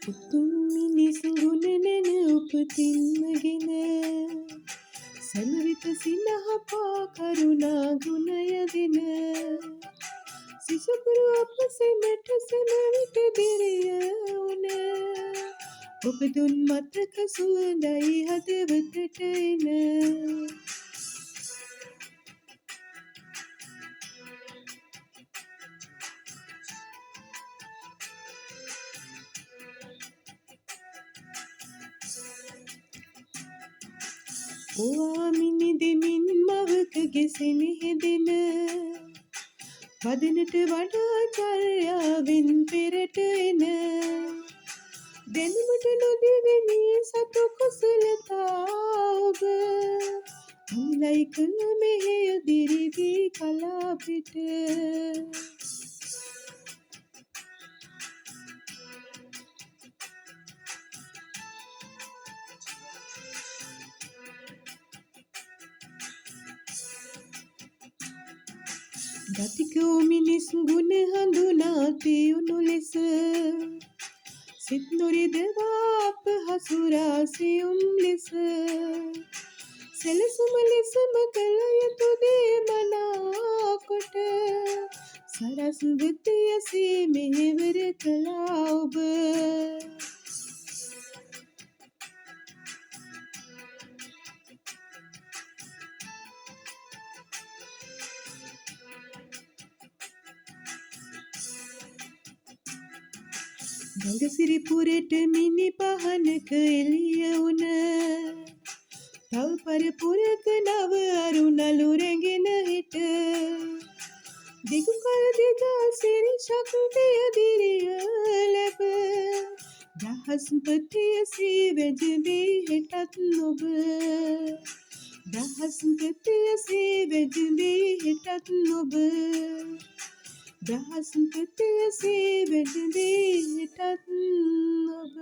උතුම් මිනිස් ගුණ නැන උපතින්මගෙන සැමවිත සිනහපා කරුණා ගුණය දෙන සිසුපුරු අප සෙමට සෙමවිට දිරිය වුණ ඔබ දුන් මතක සුවඳයි හදවතට එන ඔවා මිනි දෙමින් මවකගේ සෙනෙහෙදෙන වදනට වඩා චර්යාවෙන් පෙරට එන දැනුමට නොදෙවෙනි සතු කුසලතා ඔබ අමිලයි කළ මෙහෙය දිරිදී කලාපිට ගතිකෝ මිනිස් ගුණ හඳුනා තියුණු ලෙස සිත් නොරිදවා අප හසුරා සියුම් ලෙස සැලසුම ලෙසම කළ යුතු දේ මනාකොට සරස්වතිය සේ මෙහෙවර කළා ඔබ ගඟසිරිපුරට මිනි පහනක එළිය වුණ තව පරපුරක නව අරුණලු රැගෙන හිට දිගු කල දෙදා සිරි ශක්තිය දිරිය ලැබ දහස් පතිය සී වැජඹී හෙටත් නොබ දහස් පතිය සී වැජඹී හෙටත් නොබ දහස් පතිය සී වැජඹී හෙටත් නොබ